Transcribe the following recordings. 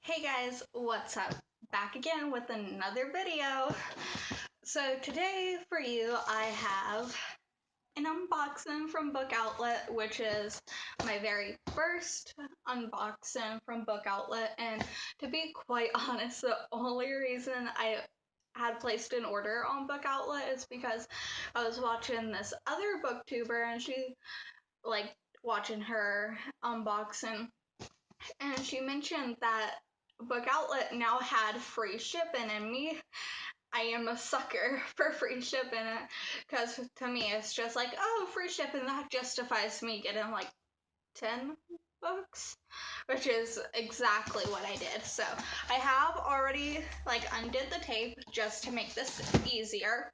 Hey guys, what's up? Back again with another video. So today for you I have an unboxing from Book Outlet, which is my very first unboxing from Book Outlet, and to be quite honest, the only reason I had placed an order on Book Outlet is because I was watching this other booktuber and she watching her unboxing, and she mentioned that Book Outlet now had free shipping, and I am a sucker for free shipping, because to me it's just like, oh, free shipping, that justifies me getting like 10 books, which is exactly what I did. So I have already undid the tape just to make this easier.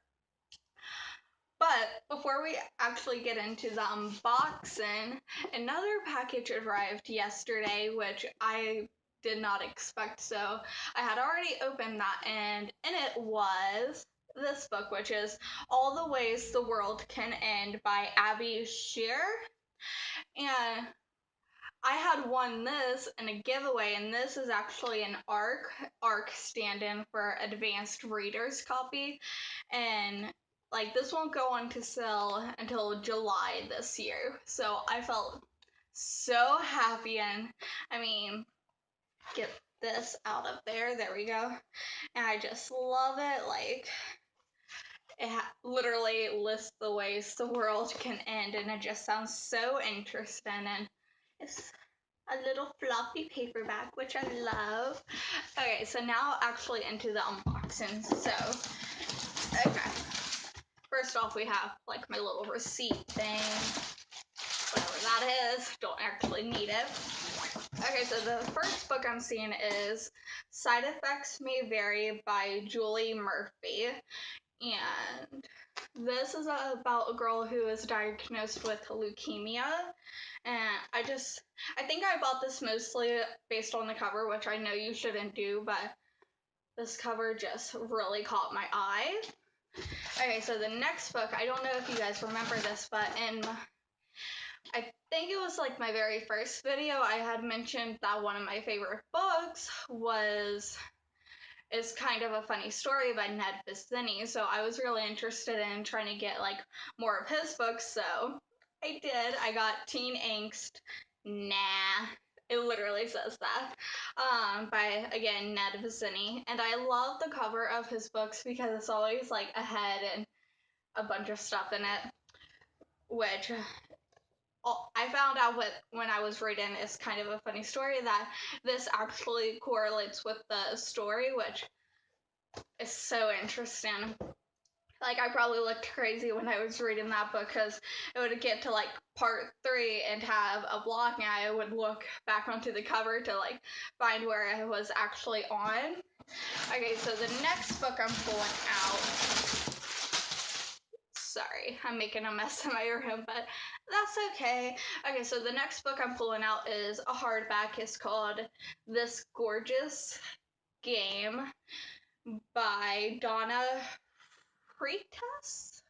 But before we actually get into the unboxing, another package arrived yesterday, which I did not expect. So I had already opened that, and in it was this book, which is All the Ways the World Can End by Abby Sher. And I had won this in a giveaway, and this is actually an ARC stand-in for advanced readers copy, and this won't go on to sell until July this year. So I felt so happy, and I mean, get this out of there. There we go. And I just love it. It literally lists the ways the world can end, and it just sounds so interesting, and it's a little floppy paperback, which I love. Okay, so now actually into the unboxing. So, okay. First off, we have my little receipt thing, whatever that is. Don't actually need it. Okay, so the first book I'm seeing is Side Effects May Vary by Julie Murphy. And this is about a girl who is diagnosed with leukemia. And I think I bought this mostly based on the cover, which I know you shouldn't do, but this cover just really caught my eye. Okay, so the next book, I don't know if you guys remember this, but I think it was my very first video, I had mentioned that one of my favorite books is kind of a funny story by Ned Vizzini. So I was really interested in trying to get more of his books. So I did. I got Teen Angst, Naaah. It literally says that. By again Ned Vizzini, and I love the cover of his books because it's always a head and a bunch of stuff in it, which I found out when I was reading is kind of a funny story that this actually correlates with the story, which is so interesting. I probably looked crazy when I was reading that book because it would get to part 3 and have a block, and I would look back onto the cover to find where I was actually on. Okay, so the next book I'm pulling out. Sorry, I'm making a mess in my room, but that's okay. Okay, so the next book I'm pulling out is a hardback. It's called This Gorgeous Game by Donna, Freitas,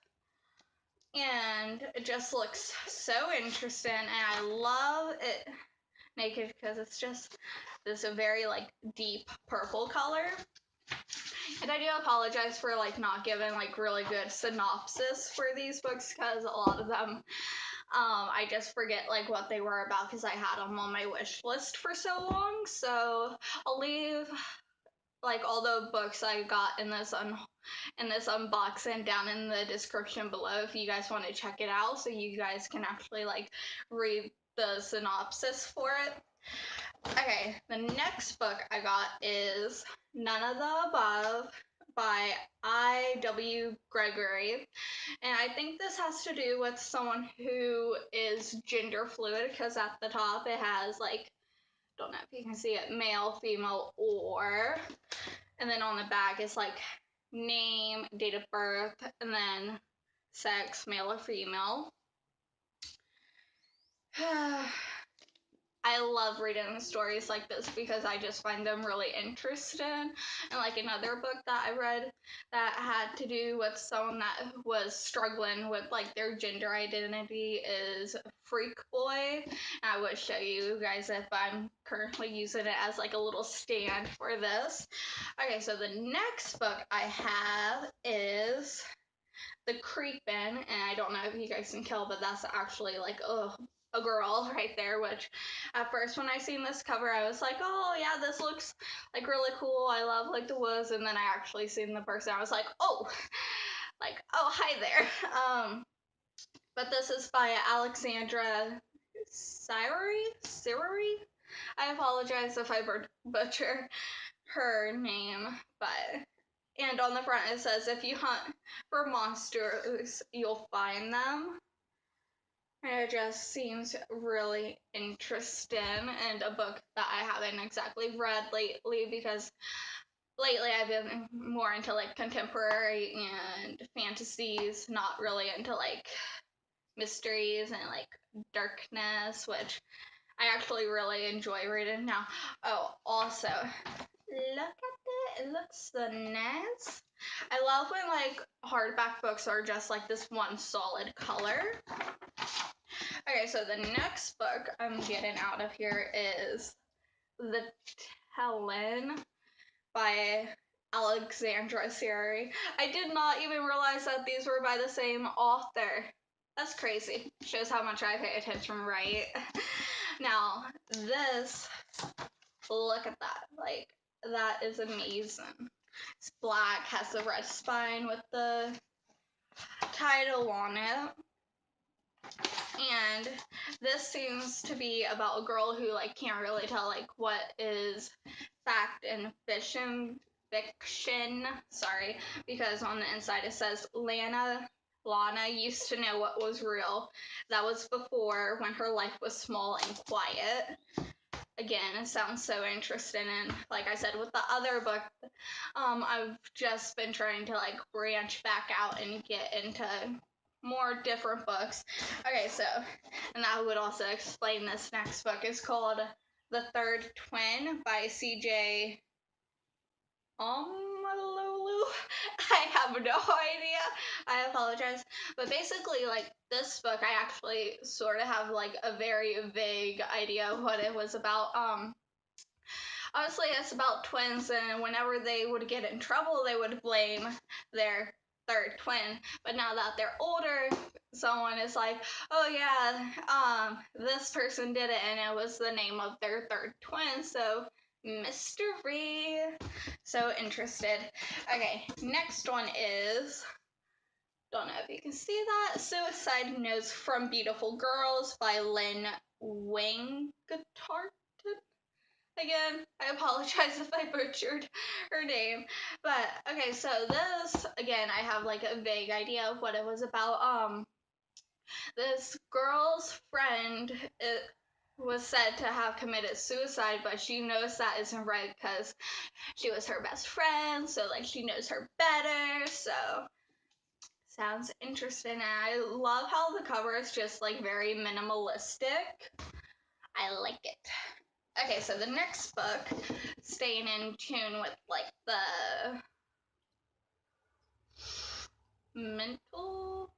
and it just looks so interesting, and I love it naked because it's just this very deep purple color. And I do apologize for not giving really good synopsis for these books because a lot of them I just forget what they were about because I had them on my wish list for so long. So I'll leave all the books I got in this unboxing down in the description below if you guys want to check it out, so you guys can actually read the synopsis for it. Okay, the next book I got is None of the Above by I.W. Gregorio, and I think this has to do with someone who is gender fluid because at the top it has don't know if you can see it, male, female, or, and then on the back it's name, date of birth, and then sex, male or female. I love reading stories like this because I just find them really interesting. And like another book that I read that had to do with someone that was struggling with like their gender identity is Freak Boy. And I would show you guys if I'm currently using it as like a little stand for this. Okay, so the next book I have is The Creepin', and I don't know if you guys can tell, but that's actually like a girl right there, which at first when I seen this cover I was like, oh yeah, this looks like really cool, I love like the woods, and then I actually seen the person, I was like, oh, like, oh, hi there. But this is by Alexandra Sirowy. I apologize if I butcher her name, but and on the front it says, if you hunt for monsters, you'll find them. And it just seems really interesting, and a book that I haven't exactly read lately because lately I've been more into like contemporary and fantasies, not really into like mysteries and like darkness, which I actually really enjoy reading now. Oh, also, look at it. It looks so nice. I love when like hardback books are just like this one solid color. Okay, so the next book I'm getting out of here is The Telling by Alexandra Sirowy. I did not even realize that these were by the same author. That's crazy. Shows how much I pay attention, right? Now, this, look at that. Like, that is amazing. It's black, has the red spine with the title on it. And this seems to be about a girl who like can't really tell like what is fact and fiction, sorry, because on the inside it says Lana used to know what was real. That was before, when her life was small and quiet. Again, it sounds so interesting, and like I said with the other book, I've just been trying to like branch back out and get into more different books. Okay, so, and I would also explain this next book is called The Third Twin by CJ Omololu. I have no idea. I apologize. But basically, like, this book, I actually sort of have, like, a very vague idea of what it was about. Honestly, it's about twins, and whenever they would get in trouble, they would blame their third twin. But now that they're older, someone is like, oh yeah, this person did it, and it was the name of their third twin, so mystery. So interested. Okay, next one is, don't know if you can see that, Suicide Notes from Beautiful Girls by Lynn Weingarten. Again, I apologize if I butchered her name. But, okay, so this, again, I have like a vague idea of what it was about. This girl's friend, it was said to have committed suicide, but she knows that isn't right because she was her best friend, so like she knows her better, so sounds interesting. And I love how the cover is just like very minimalistic. I like it. Okay, so the next book, staying in tune with like the mental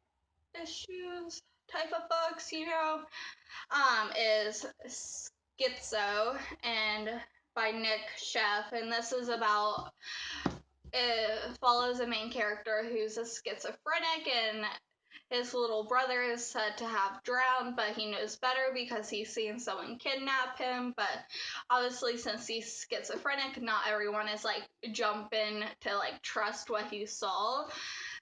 issues type of books, you know, is Schizo and by Nic Sheff, and this is about, it follows a main character who's a schizophrenic, and his little brother is said to have drowned, but he knows better because he's seen someone kidnap him. But obviously, since he's schizophrenic, not everyone is like jumping to like trust what he saw.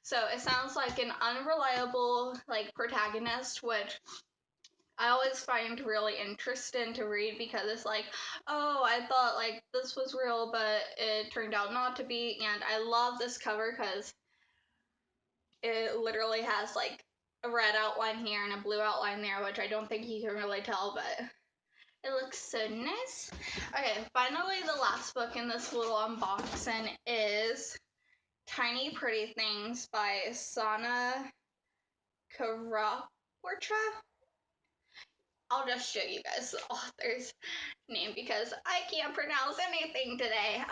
So it sounds like an unreliable like protagonist, which I always find really interesting to read because it's like, oh, I thought like this was real, but it turned out not to be. And I love this cover because it literally has like a red outline here and a blue outline there, which I don't think you can really tell, but it looks so nice. Okay, finally the last book in this little unboxing is Tiny Pretty Things by Sona Charaipotra. I'll just show you guys the author's name because I can't pronounce anything today.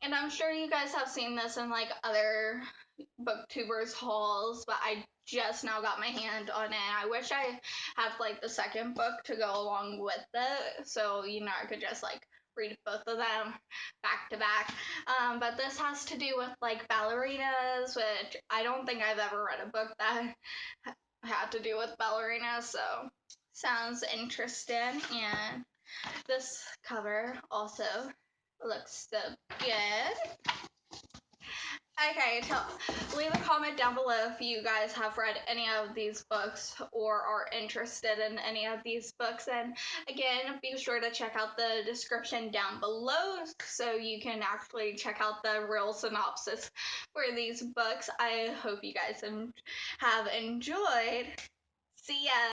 And I'm sure you guys have seen this in like other booktubers hauls, but I just now got my hand on it. I wish I had like the second book to go along with it, so I could just like read both of them back to back. But this has to do with like ballerinas, which I don't think I've ever read a book that had to do with ballerinas, so sounds interesting. And this cover also looks so good. Okay, leave a comment down below if you guys have read any of these books or are interested in any of these books. And again, be sure to check out the description down below so you can actually check out the real synopsis for these books. I hope you guys have enjoyed. See ya!